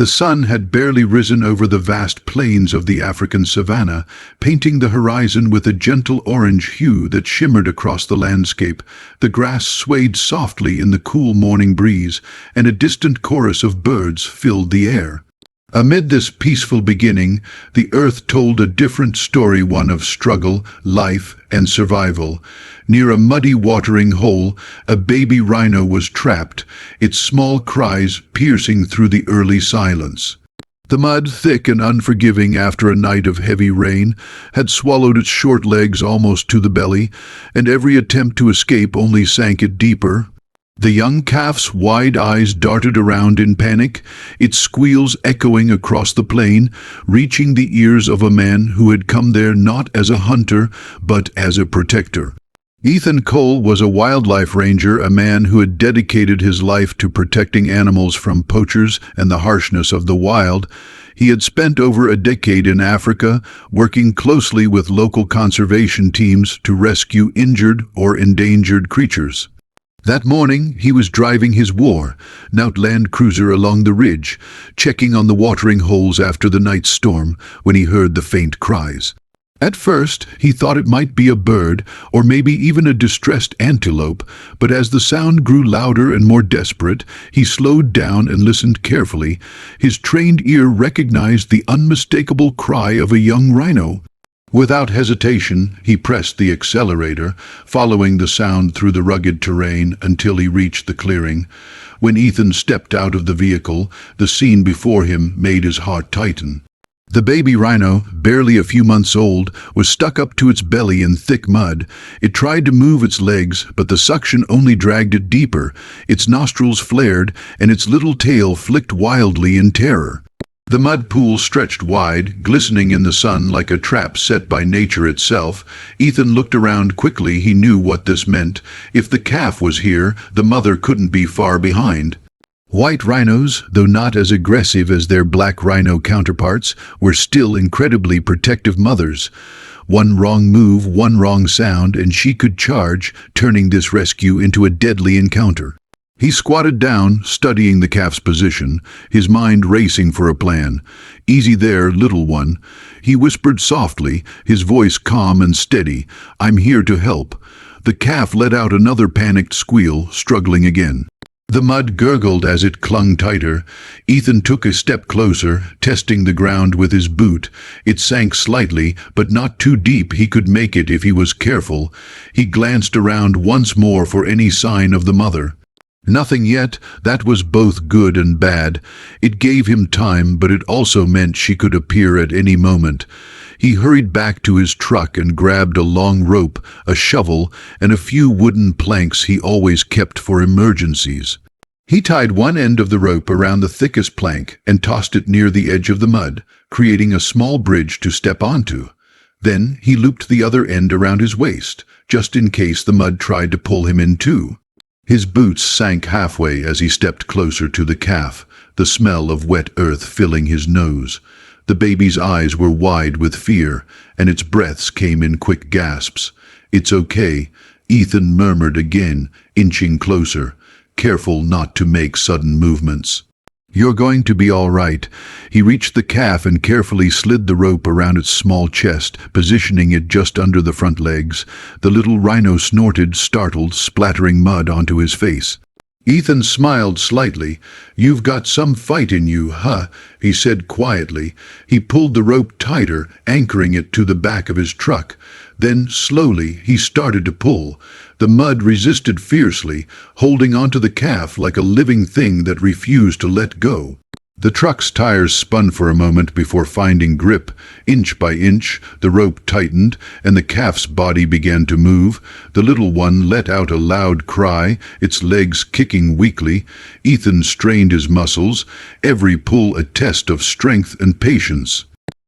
The sun had barely risen over the vast plains of the African savannah, painting the horizon with a gentle orange hue that shimmered across the landscape. The grass swayed softly in the cool morning breeze, and a distant chorus of birds filled the air. Amid this peaceful beginning, the earth told a different story, one of struggle, life, and survival. Near a muddy watering hole, a baby rhino was trapped, its small cries piercing through the early silence. The mud, thick and unforgiving after a night of heavy rain, had swallowed its short legs almost to the belly, and every attempt to escape only sank it deeper. The young calf's wide eyes darted around in panic, its squeals echoing across the plain, reaching the ears of a man who had come there not as a hunter, but as a protector. Ethan Cole was a wildlife ranger, a man who had dedicated his life to protecting animals from poachers and the harshness of the wild. He had spent over a decade in Africa, working closely with local conservation teams to rescue injured or endangered creatures. That morning, he was driving his worn-out Land Cruiser along the ridge, checking on the watering holes after the night's storm, when he heard the faint cries. At first, he thought it might be a bird, or maybe even a distressed antelope, but as the sound grew louder and more desperate, he slowed down and listened carefully. His trained ear recognized the unmistakable cry of a young rhino. Without hesitation, he pressed the accelerator, following the sound through the rugged terrain until he reached the clearing. When Ethan stepped out of the vehicle, the scene before him made his heart tighten. The baby rhino, barely a few months old, was stuck up to its belly in thick mud. It tried to move its legs, but the suction only dragged it deeper. Its nostrils flared, and its little tail flicked wildly in terror. The mud pool stretched wide, glistening in the sun like a trap set by nature itself. Ethan looked around quickly. He knew what this meant. If the calf was here, the mother couldn't be far behind. White rhinos, though not as aggressive as their black rhino counterparts, were still incredibly protective mothers. One wrong move, one wrong sound, and she could charge, turning this rescue into a deadly encounter. He squatted down, studying the calf's position, his mind racing for a plan. "Easy there, little one," he whispered softly, his voice calm and steady. "I'm here to help." The calf let out another panicked squeal, struggling again. The mud gurgled as it clung tighter. Ethan took a step closer, testing the ground with his boot. It sank slightly, but not too deep. He could make it if he was careful. He glanced around once more for any sign of the mother. Nothing yet. That was both good and bad. It gave him time, but it also meant she could appear at any moment. He hurried back to his truck and grabbed a long rope, a shovel, and a few wooden planks he always kept for emergencies. He tied one end of the rope around the thickest plank and tossed it near the edge of the mud, creating a small bridge to step onto. Then he looped the other end around his waist, just in case the mud tried to pull him in too. His boots sank halfway as he stepped closer to the calf, the smell of wet earth filling his nose. The baby's eyes were wide with fear, and its breaths came in quick gasps. "It's okay," Ethan murmured again, inching closer, careful not to make sudden movements. "You're going to be all right." He reached the calf and carefully slid the rope around its small chest, positioning it just under the front legs. The little rhino snorted, startled, splattering mud onto his face. Ethan smiled slightly. "You've got some fight in you, huh?" he said quietly. He pulled the rope tighter, anchoring it to the back of his truck. Then, slowly, he started to pull. The mud resisted fiercely, holding onto the calf like a living thing that refused to let go. The truck's tires spun for a moment before finding grip. Inch by inch, the rope tightened, and the calf's body began to move. The little one let out a loud cry, its legs kicking weakly. Ethan strained his muscles, every pull a test of strength and patience.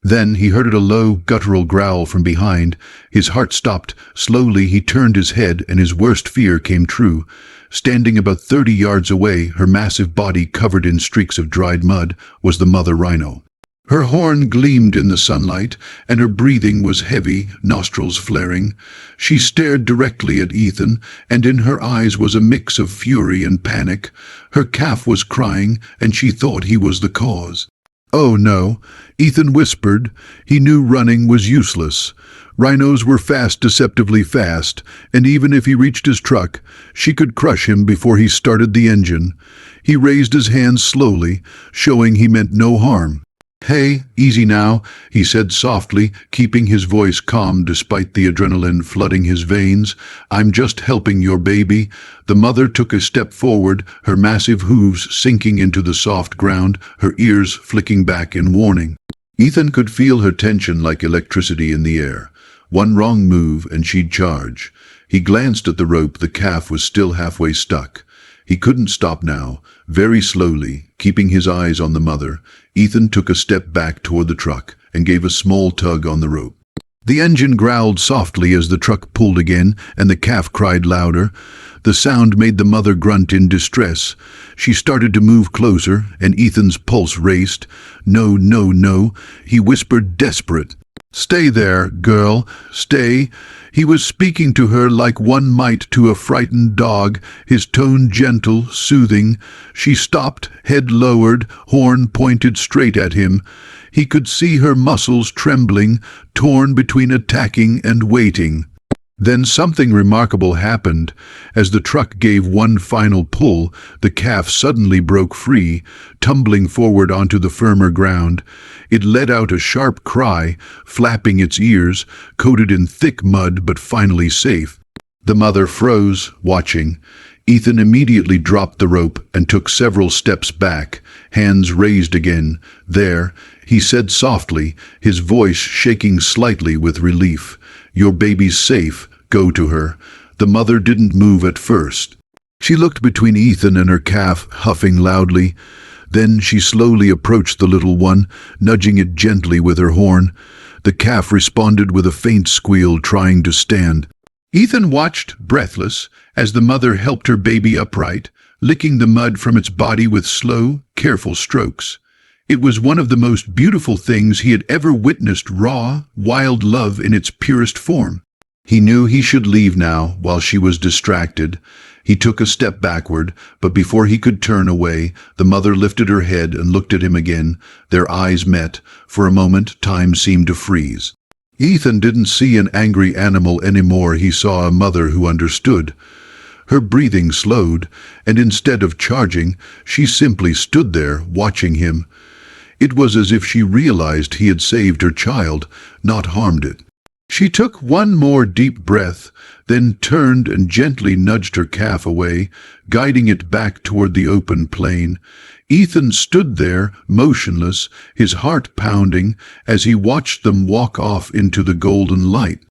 Then he heard a low, guttural growl from behind. His heart stopped. Slowly he turned his head, and his worst fear came true. Standing about 30 yards away, her massive body covered in streaks of dried mud, was the mother rhino. Her horn gleamed in the sunlight, and her breathing was heavy, nostrils flaring. She stared directly at Ethan, and in her eyes was a mix of fury and panic. Her calf was crying, and she thought he was the cause. "Oh no," Ethan whispered. He knew running was useless. Rhinos were fast, deceptively fast, and even if he reached his truck, she could crush him before he started the engine. He raised his hands slowly, showing he meant no harm. "Hey, easy now," he said softly, keeping his voice calm despite the adrenaline flooding his veins. "I'm just helping your baby." The mother took a step forward, her massive hooves sinking into the soft ground, her ears flicking back in warning. Ethan could feel her tension like electricity in the air. One wrong move and she'd charge. He glanced at the rope. The calf was still halfway stuck. He couldn't stop now. Very slowly, keeping his eyes on the mother, Ethan took a step back toward the truck and gave a small tug on the rope. The engine growled softly as the truck pulled again, and the calf cried louder. The sound made the mother grunt in distress. She started to move closer, and Ethan's pulse raced. "No, no, no," he whispered, desperate. "Stay there, girl, stay." He was speaking to her like one might to a frightened dog, his tone gentle, soothing. She stopped, head lowered, horn pointed straight at him. He could see her muscles trembling, torn between attacking and waiting. Then something remarkable happened. As the truck gave one final pull, the calf suddenly broke free, tumbling forward onto the firmer ground. It let out a sharp cry, flapping its ears, coated in thick mud but finally safe. The mother froze, watching. Ethan immediately dropped the rope and took several steps back, hands raised again. "There," he said softly, his voice shaking slightly with relief. "Your baby's safe. Go to her." The mother didn't move at first. She looked between Ethan and her calf, huffing loudly. Then she slowly approached the little one, nudging it gently with her horn. The calf responded with a faint squeal, trying to stand. Ethan watched, breathless, as the mother helped her baby upright, licking the mud from its body with slow, careful strokes. It was one of the most beautiful things he had ever witnessed, raw, wild love in its purest form. He knew he should leave now while she was distracted. He took a step backward, but before he could turn away, the mother lifted her head and looked at him again. Their eyes met. For a moment, time seemed to freeze. Ethan didn't see an angry animal anymore. He saw a mother who understood. Her breathing slowed, and instead of charging, she simply stood there, watching him. It was as if she realized he had saved her child, not harmed it. She took one more deep breath, then turned and gently nudged her calf away, guiding it back toward the open plain. Ethan stood there, motionless, his heart pounding, as he watched them walk off into the golden light.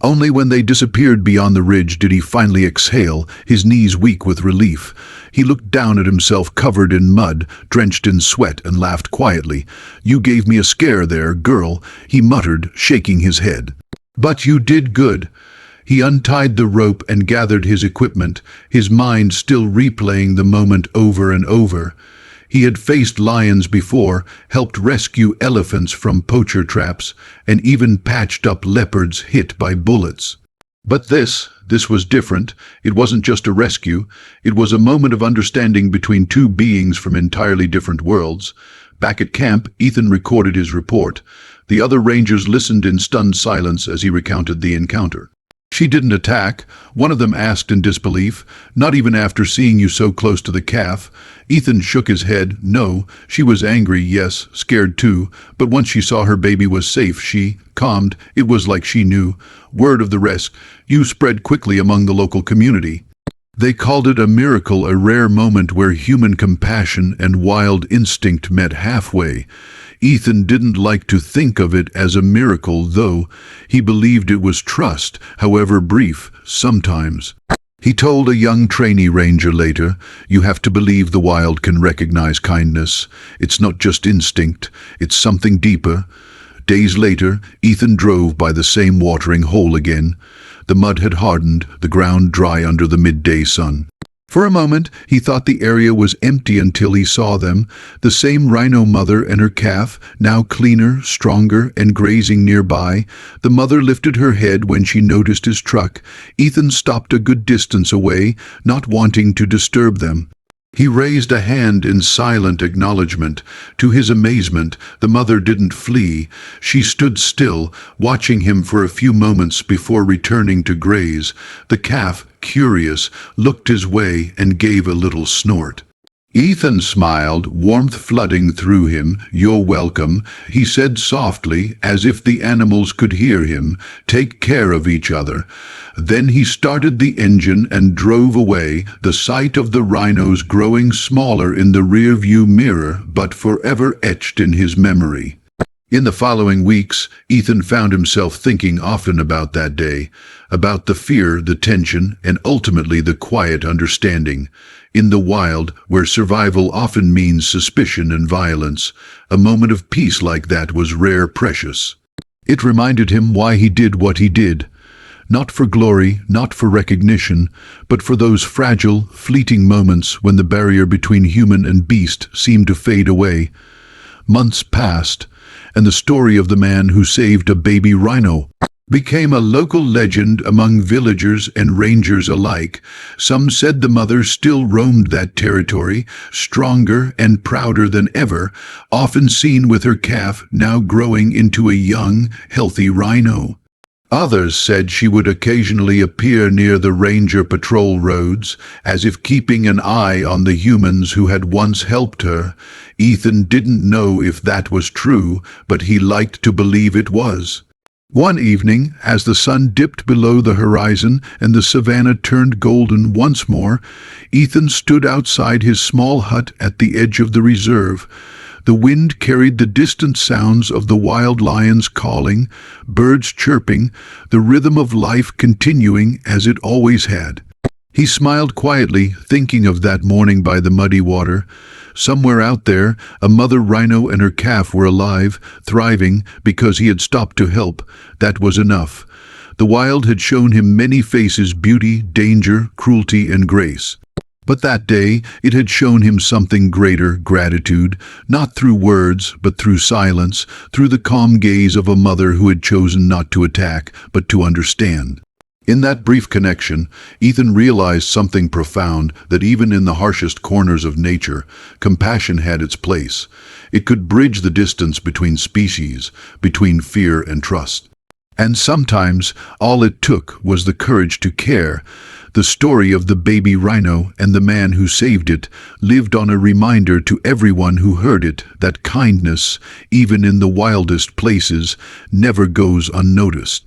Only when they disappeared beyond the ridge did he finally exhale, his knees weak with relief. He looked down at himself covered in mud, drenched in sweat, and laughed quietly. "You gave me a scare there, girl," he muttered, shaking his head. "But you did good." He untied the rope and gathered his equipment, his mind still replaying the moment over and over. He had faced lions before, helped rescue elephants from poacher traps, and even patched up leopards hit by bullets. But this was different. It wasn't just a rescue. It was a moment of understanding between two beings from entirely different worlds. Back at camp, Ethan recorded his report. The other rangers listened in stunned silence as he recounted the encounter. "She didn't attack," one of them asked in disbelief. "Not even after seeing you so close to the calf." Ethan shook his head. "No, she was angry, yes, scared too, but once she saw her baby was safe, she calmed. It was like she knew. Word of the rescue spread quickly among the local community. They called it a miracle, a rare moment where human compassion and wild instinct met halfway. Ethan didn't like to think of it as a miracle, though. He believed it was trust, however brief, sometimes. He told a young trainee ranger later, "You have to believe the wild can recognize kindness. It's not just instinct, it's something deeper." Days later, Ethan drove by the same watering hole again. The mud had hardened, the ground dry under the midday sun. For a moment, he thought the area was empty until he saw them, the same rhino mother and her calf, now cleaner, stronger, and grazing nearby. The mother lifted her head when she noticed his truck. Ethan stopped a good distance away, not wanting to disturb them. He raised a hand in silent acknowledgement. To his amazement, the mother didn't flee. She stood still, watching him for a few moments before returning to graze. The calf, curious, looked his way and gave a little snort. Ethan smiled, warmth flooding through him. "You're welcome," he said softly, as if the animals could hear him. "Take care of each other." Then he started the engine and drove away, the sight of the rhinos growing smaller in the rear-view mirror, but forever etched in his memory. In the following weeks, Ethan found himself thinking often about that day, about the fear, the tension, and ultimately the quiet understanding. In the wild, where survival often means suspicion and violence, a moment of peace like that was rare, precious. It reminded him why he did what he did. Not for glory, not for recognition, but for those fragile, fleeting moments when the barrier between human and beast seemed to fade away. Months passed, and the story of the man who saved a baby rhino became a local legend among villagers and rangers alike. Some said the mother still roamed that territory, stronger and prouder than ever, often seen with her calf now growing into a young, healthy rhino. Others said she would occasionally appear near the ranger patrol roads, as if keeping an eye on the humans who had once helped her. Ethan didn't know if that was true, but he liked to believe it was. One evening, as the sun dipped below the horizon and the savannah turned golden once more, Ethan stood outside his small hut at the edge of the reserve. The wind carried the distant sounds of the wild lions calling, birds chirping, the rhythm of life continuing as it always had. He smiled quietly, thinking of that morning by the muddy water. Somewhere out there, a mother rhino and her calf were alive, thriving, because he had stopped to help. That was enough. The wild had shown him many faces: beauty, danger, cruelty, and grace. But that day, it had shown him something greater: gratitude, not through words, but through silence, through the calm gaze of a mother who had chosen not to attack, but to understand. In that brief connection, Ethan realized something profound, that even in the harshest corners of nature, compassion had its place. It could bridge the distance between species, between fear and trust. And sometimes, all it took was the courage to care. The story of the baby rhino and the man who saved it lived on, a reminder to everyone who heard it that kindness, even in the wildest places, never goes unnoticed.